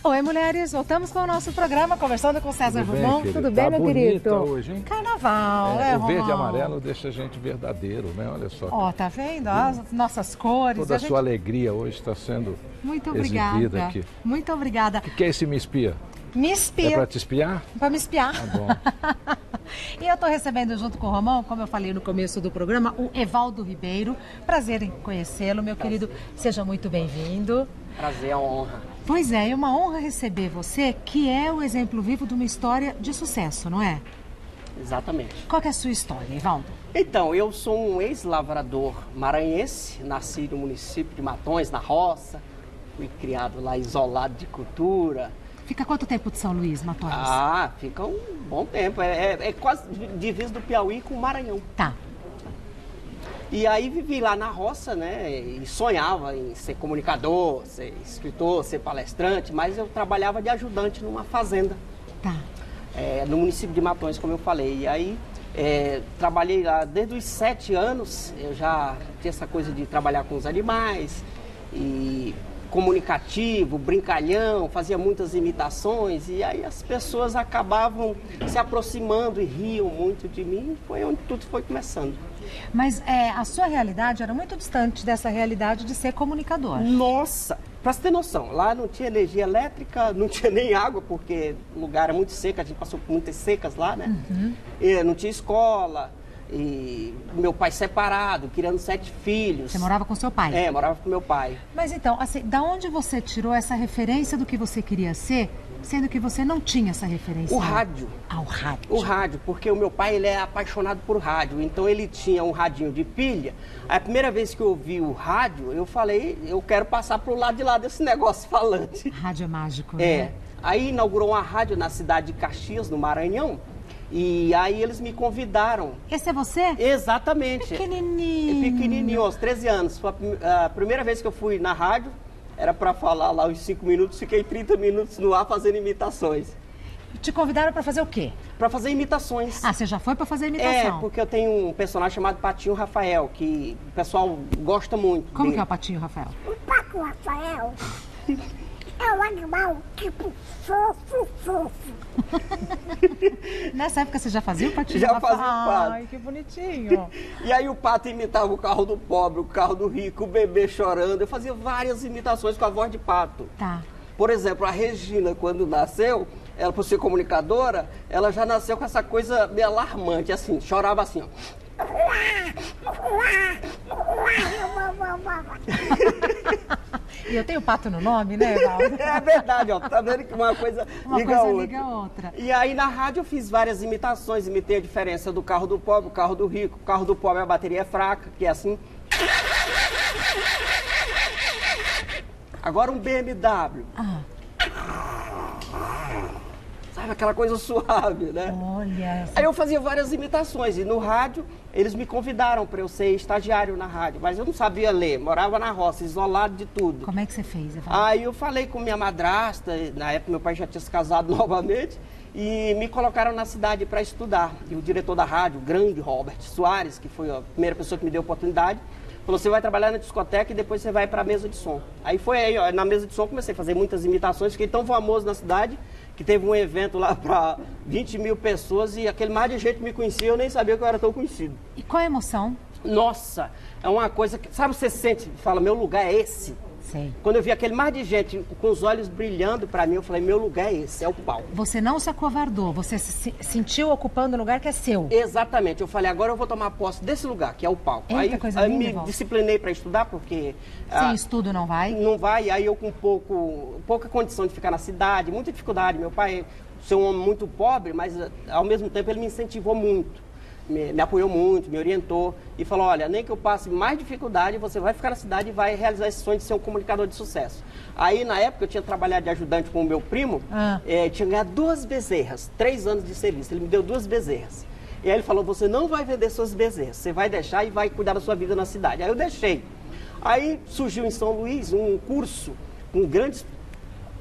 Oi, mulheres, voltamos com o nosso programa, conversando com César Romão. Tudo bem, meu querido? Hoje, hein? Carnaval, o verde e amarelo deixa a gente verdadeiro, né? Olha só. Ó, tá vendo? As nossas cores. Toda a sua alegria hoje está sendo muito exibida aqui. Muito obrigada. O que é esse Me Espia? Me espia. É para te espiar? Para me espiar. Tá bom. E eu estou recebendo junto com o Romão, como eu falei no começo do programa, o Evaldo Ribeiro. Prazer em conhecê-lo, meu querido. Seja muito bem-vindo. Prazer, é uma honra. Pois é uma honra receber você, que é o exemplo vivo de uma história de sucesso, não é? Exatamente. Qual que é a sua história, Evaldo? Então, eu sou um ex-lavrador maranhense, nasci no município de Matões, na roça. Fui criado lá isolado de cultura. Fica quanto tempo de São Luís, Matões? Ah, fica um bom tempo. É quase divisa do Piauí com o Maranhão. Tá. E aí vivi lá na roça, né? E sonhava em ser comunicador, ser escritor, ser palestrante, mas eu trabalhava de ajudante numa fazenda. Tá. No município de Matões, como eu falei. E aí trabalhei lá desde os 7 anos, eu já tinha essa coisa de trabalhar com os animais e comunicativo, brincalhão, fazia muitas imitações e aí as pessoas acabavam se aproximando e riam muito de mim, foi onde tudo foi começando. Mas a sua realidade era muito distante dessa realidade de ser comunicador. Nossa, pra você ter noção, lá não tinha energia elétrica, não tinha nem água, porque o lugar era muito seco, a gente passou por muitas secas lá, né? Uhum. E não tinha escola. E meu pai separado, criando 7 filhos. Você morava com seu pai? Morava com meu pai. Mas então, assim, da onde você tirou essa referência do que você queria ser, sendo que você não tinha essa referência? O rádio. Ah, o rádio. O rádio, porque o meu pai, ele é apaixonado por rádio, então ele tinha um radinho de pilha. A primeira vez que eu ouvi o rádio, eu falei, eu quero passar pro lado de lá desse negócio falante. Rádio é mágico, né? Aí inaugurou uma rádio na cidade de Caxias, no Maranhão. E aí eles me convidaram. Esse é você? Exatamente. Pequenininho. Pequenininho, aos 13 anos. Foi a primeira vez que eu fui na rádio, era para falar lá uns 5 minutos, fiquei 30 minutos no ar fazendo imitações. Te convidaram para fazer o quê? Para fazer imitações. Ah, você já foi para fazer imitação? Porque eu tenho um personagem chamado Patinho Rafael, que o pessoal gosta muito. Como que é o Patinho Rafael? O Pato Rafael é um animal tipo fofo. Nessa época você já fazia o Patinho Já Rafael? fazia o pato. Ai, que bonitinho. E aí o pato imitava o carro do pobre, o carro do rico, o bebê chorando. Eu fazia várias imitações com a voz de pato. Tá. Por exemplo, a Regina, quando nasceu, ela por ser comunicadora, ela já nasceu com essa coisa meio alarmante, assim, chorava assim, ó. E eu tenho pato no nome, né, Evaldo? É verdade, ó. Tá vendo que uma coisa liga a outra. E aí na rádio eu fiz várias imitações, imitei a diferença do carro do pobre, o carro do rico. O carro do pobre a bateria é fraca, que é assim. Agora um BMW. Sabe, aquela coisa suave, né? Olha. Aí eu fazia várias imitações e no rádio eles me convidaram para eu ser estagiário na rádio, mas eu não sabia ler, morava na roça, isolado de tudo. Como é que você fez, Evaldo? Aí eu falei com minha madrasta, na época meu pai já tinha se casado novamente, e me colocaram na cidade para estudar. E o diretor da rádio, o grande Robert Soares, que foi a primeira pessoa que me deu a oportunidade, falou, você vai trabalhar na discoteca e depois você vai para a mesa de som. Aí foi aí, ó, na mesa de som comecei a fazer muitas imitações, fiquei tão famoso na cidade que teve um evento lá para 20 mil pessoas e aquele mar de gente me conhecia, eu nem sabia que eu era tão conhecido. E qual a emoção? Nossa, é uma coisa que, sabe, você sente, fala, meu lugar é esse? Sei. Quando eu vi aquele mar de gente com os olhos brilhando para mim, eu falei, meu lugar é esse, é o palco. Você não se acovardou, você se sentiu ocupando um lugar que é seu. Exatamente, eu falei, agora eu vou tomar posse desse lugar, que é o palco. Eita, coisa aí linda, me Val. disciplinei para estudar, porque... Sem estudo não vai? Não vai, aí eu com pouca condição de ficar na cidade, muita dificuldade. Meu pai ser um homem muito pobre, mas ao mesmo tempo ele me incentivou muito. Me apoiou muito, me orientou e falou, olha, nem que eu passe mais dificuldade, você vai ficar na cidade e vai realizar esse sonho de ser um comunicador de sucesso. Aí, na época, eu tinha trabalhado de ajudante com o meu primo, tinha ganhado 2 bezerras, 3 anos de serviço, ele me deu 2 bezerras. E aí ele falou, você não vai vender suas bezerras, você vai deixar e vai cuidar da sua vida na cidade. Aí eu deixei. Aí surgiu em São Luís um curso com grandes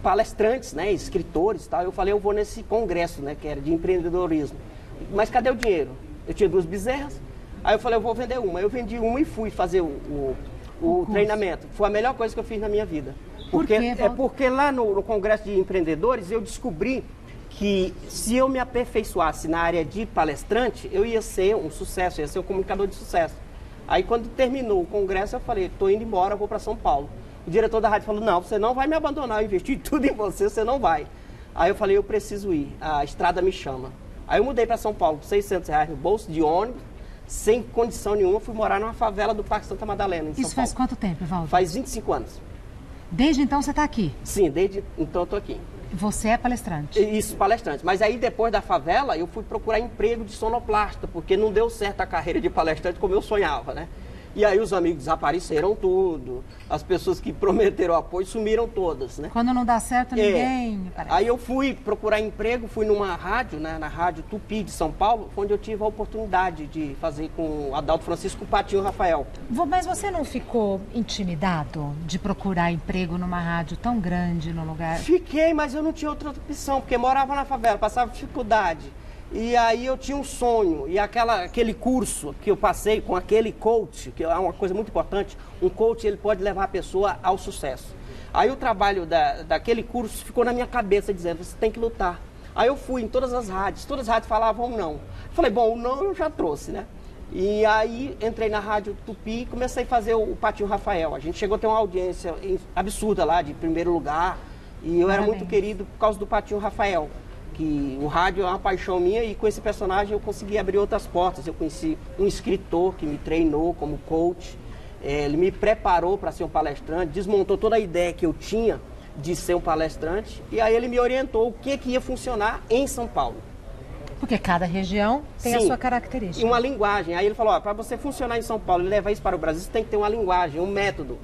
palestrantes, né, escritores e tal. Eu falei, eu vou nesse congresso, né, que era de empreendedorismo. Mas cadê o dinheiro? Eu tinha 2 bezerras, aí eu falei, eu vou vender uma. Eu vendi uma e fui fazer o treinamento. Foi a melhor coisa que eu fiz na minha vida. Porque, Por quê, porque lá no Congresso de Empreendedores eu descobri que se eu me aperfeiçoasse na área de palestrante, eu ia ser um sucesso, ia ser um comunicador de sucesso. Aí quando terminou o congresso, eu falei, estou indo embora, vou para São Paulo. O diretor da rádio falou, não, você não vai me abandonar, eu investi tudo em você, você não vai. Aí eu falei, eu preciso ir, a estrada me chama. Aí eu mudei para São Paulo, com R$600 no bolso, de ônibus, sem condição nenhuma, fui morar numa favela do Parque Santa Madalena, em São Isso faz Paulo. quanto tempo, Evaldo? Faz 25 anos. Desde então você está aqui? Sim, desde então eu estou aqui. Você é palestrante? Isso, palestrante. Mas aí depois da favela eu fui procurar emprego de sonoplasta, porque não deu certo a carreira de palestrante como eu sonhava, né? E aí os amigos desapareceram tudo, as pessoas que prometeram apoio sumiram todas, né? Quando não dá certo, ninguém... Aí eu fui procurar emprego, fui numa rádio, né, na Rádio Tupi de São Paulo, onde eu tive a oportunidade de fazer com o Adalto Francisco Patinho Rafael. Mas você não ficou intimidado de procurar emprego numa rádio tão grande, num lugar... Fiquei, mas eu não tinha outra opção, porque morava na favela, passava dificuldade. E aí eu tinha um sonho, e aquele curso que eu passei com aquele coach, que é uma coisa muito importante, um coach ele pode levar a pessoa ao sucesso. Aí o trabalho daquele curso ficou na minha cabeça, dizendo, você tem que lutar. Aí eu fui em todas as rádios falavam não. Falei, bom, o não eu já trouxe, né? E aí entrei na Rádio Tupi e comecei a fazer o Patinho Rafael. A gente chegou a ter uma audiência absurda lá, de primeiro lugar, e eu era muito querido por causa do Patinho Rafael. Que o rádio é uma paixão minha e com esse personagem eu consegui abrir outras portas. Eu conheci um escritor que me treinou como coach, ele me preparou para ser um palestrante, desmontou toda a ideia que eu tinha de ser um palestrante e aí ele me orientou o que ia funcionar em São Paulo. Porque cada região tem a sua característica. E uma linguagem. Aí ele falou, para você funcionar em São Paulo e levar isso para o Brasil, você tem que ter uma linguagem, um método.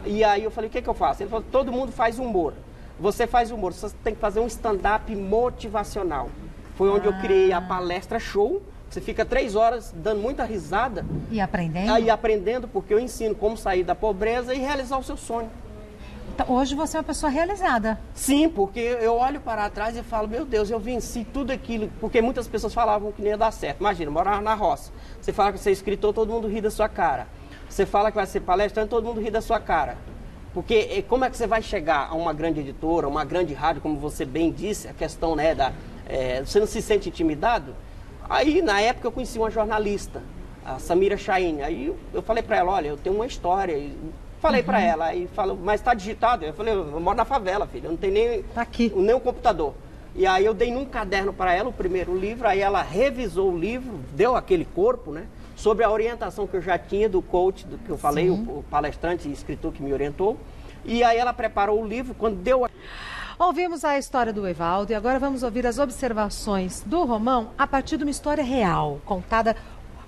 E aí eu falei, o que eu faço? Ele falou, todo mundo faz humor. Você faz humor, você tem que fazer um stand-up motivacional. Foi onde eu criei a palestra show. Você fica 3 horas dando muita risada. E aprendendo? Aí aprendendo, porque eu ensino como sair da pobreza e realizar o seu sonho. Então, hoje você é uma pessoa realizada. Sim, porque eu olho para trás e falo, meu Deus, eu venci tudo aquilo. Porque muitas pessoas falavam que não ia dar certo. Imagina, morar na roça. Você fala que você é escritor, todo mundo ri da sua cara. Você fala que vai ser palestrante, todo mundo ri da sua cara. Porque como é que você vai chegar a uma grande editora, uma grande rádio, como você bem disse, a questão, né, você não se sente intimidado? Aí, na época, eu conheci uma jornalista, a Samira Chaine. Aí eu falei para ela, olha, eu tenho uma história. E falei para ela, aí falou, mas está digitado? Eu falei, eu moro na favela, filha, eu não tenho nem um computador. E aí eu dei num caderno para ela o primeiro livro, aí ela revisou o livro, deu aquele corpo, né? Sobre a orientação que eu já tinha do coach, do que eu falei, o palestrante e escritor que me orientou. E aí ela preparou o livro, quando deu... Ouvimos a história do Evaldo e agora vamos ouvir as observações do Romão a partir de uma história real, contada...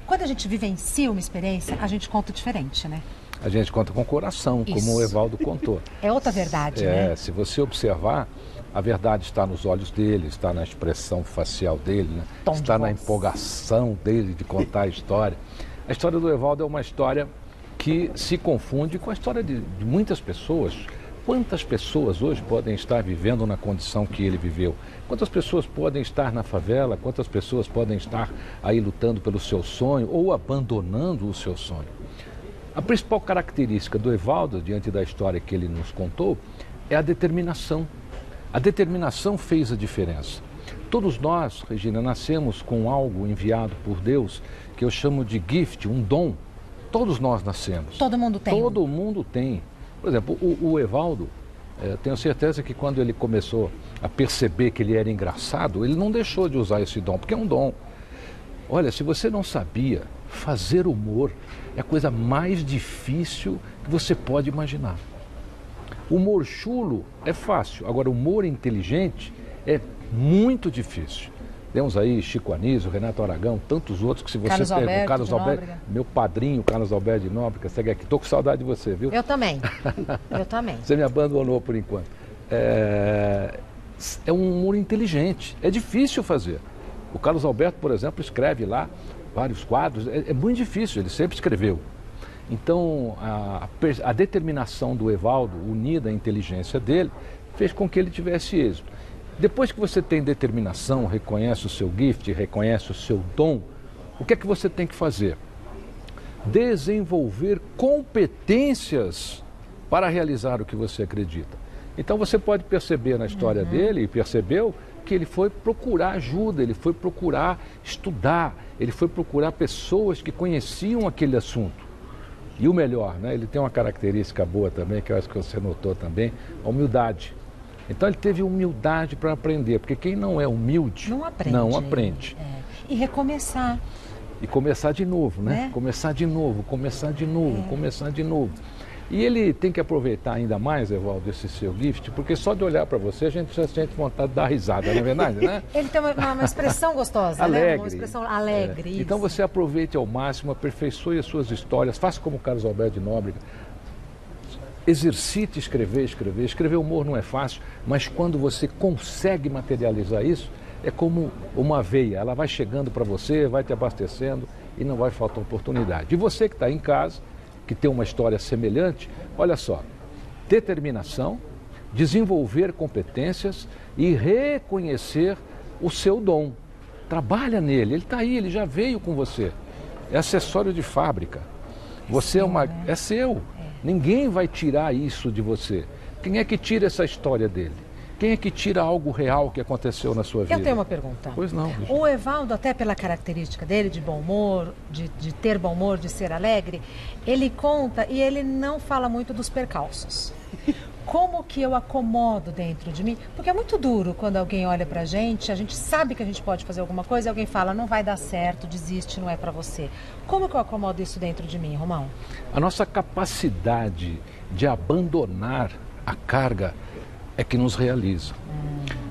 Quando a gente vivencia uma experiência, a gente conta diferente, né? A gente conta com o coração, Isso. como o Evaldo contou. É outra verdade, né? Se você observar, a verdade está nos olhos dele, está na expressão facial dele, né? Está na empolgação dele de contar a história. A história do Evaldo é uma história que se confunde com a história de muitas pessoas. Quantas pessoas hoje podem estar vivendo na condição que ele viveu? Quantas pessoas podem estar na favela? Quantas pessoas podem estar aí lutando pelo seu sonho ou abandonando o seu sonho? A principal característica do Evaldo, diante da história que ele nos contou, é a determinação. A determinação fez a diferença. Todos nós, Regina, nascemos com algo enviado por Deus, que eu chamo de gift, um dom. Todos nós nascemos. Todo mundo tem. Todo mundo tem. Por exemplo, o Evaldo, tenho certeza que quando ele começou a perceber que ele era engraçado, ele não deixou de usar esse dom, porque é um dom. Olha, se você não sabia, fazer humor é a coisa mais difícil que você pode imaginar. Humor chulo é fácil, agora humor inteligente é muito difícil. Temos aí Chico Anísio, Renato Aragão, tantos outros que se você pega, Carlos Alberto, meu padrinho, Carlos Alberto de Nóbrega, segue aqui, estou com saudade de você, viu? Eu também, eu também. Você me abandonou por enquanto. É um humor inteligente, é difícil fazer. O Carlos Alberto, por exemplo, escreve lá vários quadros, é muito difícil, ele sempre escreveu. Então, a determinação do Evaldo, unida à inteligência dele, fez com que ele tivesse êxito. Depois que você tem determinação, reconhece o seu gift, reconhece o seu dom, o que é que você tem que fazer? Desenvolver competências para realizar o que você acredita. Então você pode perceber na história dele, e percebeu, que ele foi procurar ajuda, ele foi procurar estudar, ele foi procurar pessoas que conheciam aquele assunto. E o melhor, né? Ele tem uma característica boa também, que eu acho que você notou também, a humildade. Então ele teve humildade para aprender, porque quem não é humilde Não aprende. não aprende. E recomeçar. E começar de novo, né? Né? Começar de novo, começar de novo, começar de novo. E ele tem que aproveitar ainda mais, Evaldo, esse seu gift, porque só de olhar para você a gente já sente vontade de dar risada, não é verdade, né? Ele tem uma expressão gostosa, Alegre. né? Uma expressão alegre. Isso. Então você aproveite ao máximo, aperfeiçoe as suas histórias, faça como o Carlos Alberto de Nóbrega. Exercite escrever. Escrever humor não é fácil, mas quando você consegue materializar isso, é como uma veia, ela vai chegando para você, vai te abastecendo e não vai faltar oportunidade. E você que está em casa, que tem uma história semelhante, olha só, determinação, desenvolver competências e reconhecer o seu dom. Trabalha nele, ele está aí, ele já veio com você. É acessório de fábrica. Você é seu. Ninguém vai tirar isso de você. Quem é que tira essa história dele? Quem é que tira algo real que aconteceu na sua vida? Eu tenho uma pergunta. Pois não. O Evaldo, até pela característica dele de bom humor, de ter bom humor, de ser alegre, ele conta e ele não fala muito dos percalços. Como que eu acomodo dentro de mim? Porque é muito duro quando alguém olha pra gente, a gente sabe que a gente pode fazer alguma coisa e alguém fala, não vai dar certo, desiste, não é pra você. Como que eu acomodo isso dentro de mim, Romão? A nossa capacidade de abandonar a carga é que nos realiza.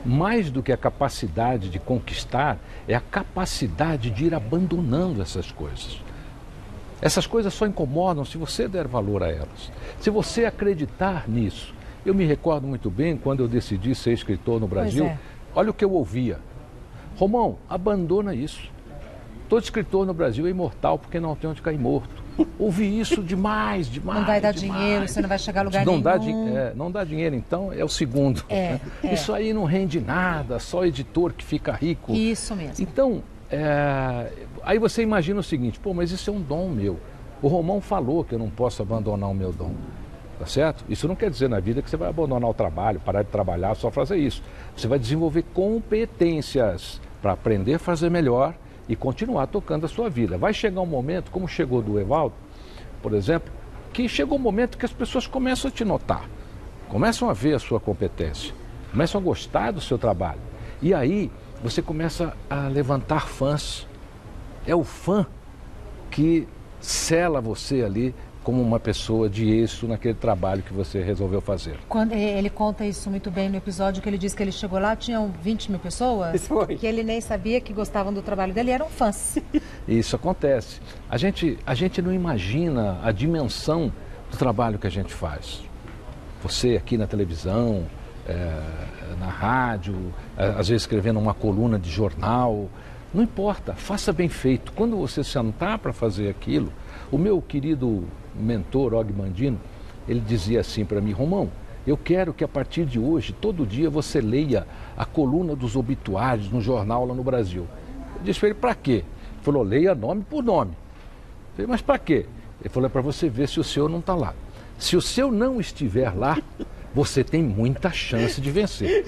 Mais do que a capacidade de conquistar, é a capacidade de ir abandonando essas coisas. Essas coisas só incomodam se você der valor a elas. Se você acreditar nisso. Eu me recordo muito bem quando eu decidi ser escritor no Brasil. Olha o que eu ouvia. Romão, abandona isso. Todo escritor no Brasil é imortal porque não tem onde cair morto. Ouvi isso demais. Não vai dar dinheiro, você não vai chegar a lugar nenhum. Não dá dinheiro, então é o segundo. Isso aí não rende nada, só editor que fica rico. Isso mesmo. Então, aí você imagina o seguinte, pô, mas isso é um dom meu. O Romão falou que eu não posso abandonar o meu dom. Tá certo? Isso não quer dizer na vida que você vai abandonar o trabalho, parar de trabalhar, só fazer isso. Você vai desenvolver competências para aprender a fazer melhor e continuar tocando a sua vida. Vai chegar um momento, como chegou do Evaldo, por exemplo, que chegou um momento que as pessoas começam a te notar, começam a ver a sua competência, começam a gostar do seu trabalho. E aí você começa a levantar fãs. É o fã que sela você ali como uma pessoa de êxito naquele trabalho que você resolveu fazer. Quando ele conta isso muito bem no episódio que ele diz que ele chegou lá, tinham 20 mil pessoas, que ele nem sabia que gostavam do trabalho dele, eram fãs. Isso acontece. A gente não imagina a dimensão do trabalho que a gente faz. Você aqui na televisão, na rádio, às vezes escrevendo uma coluna de jornal, não importa, faça bem feito. Quando você sentar para fazer aquilo, o meu querido mentor, Og Mandino, ele dizia assim para mim, Romão, eu quero que a partir de hoje, todo dia você leia a coluna dos obituários no jornal lá no Brasil. Eu disse para ele, para quê? Ele falou, leia nome por nome. Eu falei, mas para quê? Ele falou, é para você ver se o seu não está lá. Se o seu não estiver lá, você tem muita chance de vencer.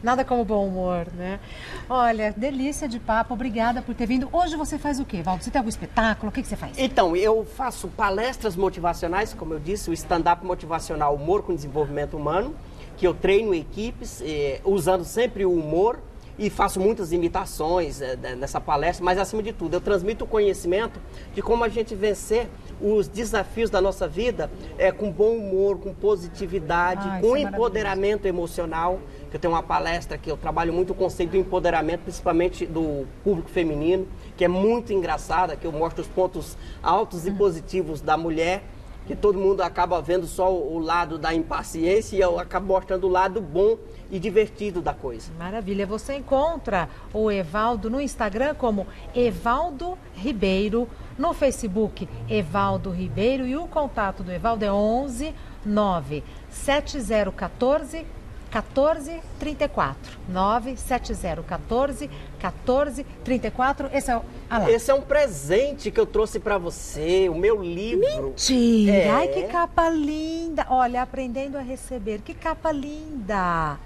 Nada como bom humor, né? Olha, delícia de papo, obrigada por ter vindo. Hoje você faz o quê, Valdo? Você tem algum espetáculo? O que você faz? Então, eu faço palestras motivacionais, como eu disse, o stand-up motivacional Humor com Desenvolvimento Humano, que eu treino equipes, usando sempre o humor, e faço muitas imitações nessa palestra, mas acima de tudo, eu transmito o conhecimento de como a gente vencer os desafios da nossa vida com bom humor, com positividade, com empoderamento emocional. Eu tenho uma palestra que eu trabalho muito o conceito do empoderamento, principalmente do público feminino, que é muito engraçada, que eu mostro os pontos altos e positivos da mulher, que todo mundo acaba vendo só o lado da impaciência e eu acabo mostrando o lado bom e divertido da coisa. Maravilha. Você encontra o Evaldo no Instagram como Evaldo Ribeiro, no Facebook Evaldo Ribeiro, e o contato do Evaldo é 11 9 7014 1434. 97014 1434. Esse é o... Esse é um presente que eu trouxe para você, o meu livro. Mentira! É. Ai, que capa linda! Olha, Aprendendo a Receber, que capa linda!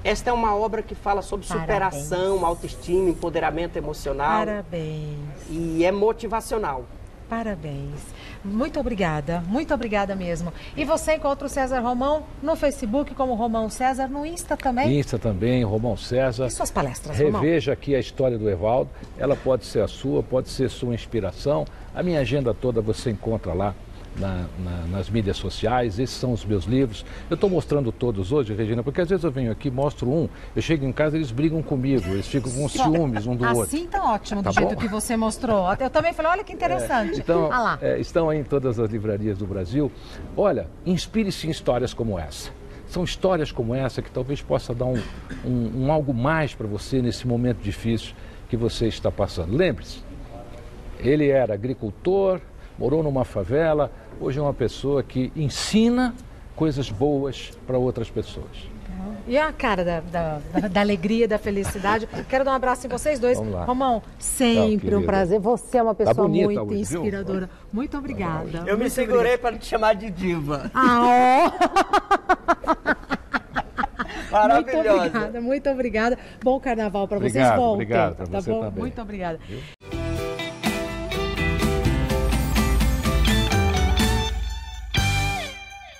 Esta é uma obra que fala sobre superação, autoestima, empoderamento emocional. Parabéns. E é motivacional. Parabéns. Muito obrigada mesmo. E você encontra o César Romão no Facebook como Romão César, no Insta também? Insta também, Romão César. E suas palestras, Romão? Reveja aqui a história do Evaldo, ela pode ser a sua, pode ser sua inspiração. A minha agenda toda você encontra lá nas mídias sociais, esses são os meus livros. Eu estou mostrando todos hoje, Regina, porque às vezes eu venho aqui, mostro um, eu chego em casa, eles brigam comigo, eles ficam com ciúmes um do outro. Assim tá ótimo, do Tá jeito bom? que você mostrou. Eu também falei, olha que interessante. Então, Ah lá. estão aí em todas as livrarias do Brasil. Olha, inspire-se em histórias como essa. São histórias como essa que talvez possa dar um algo mais para você nesse momento difícil que você está passando. Lembre-se, ele era agricultor, morou numa favela, hoje é uma pessoa que ensina coisas boas para outras pessoas. E a cara da alegria, da felicidade. Quero dar um abraço em vocês dois. Vamos lá. Romão, sempre Tchau, um prazer. Você é uma pessoa bonita muito hoje, viu? inspiradora. Muito obrigada. Eu me segurei para te chamar de diva. Maravilhosa. Muito obrigada. Bom carnaval para vocês. Obrigado, Voltem, obrigado pra tá você bom? também. Muito obrigada.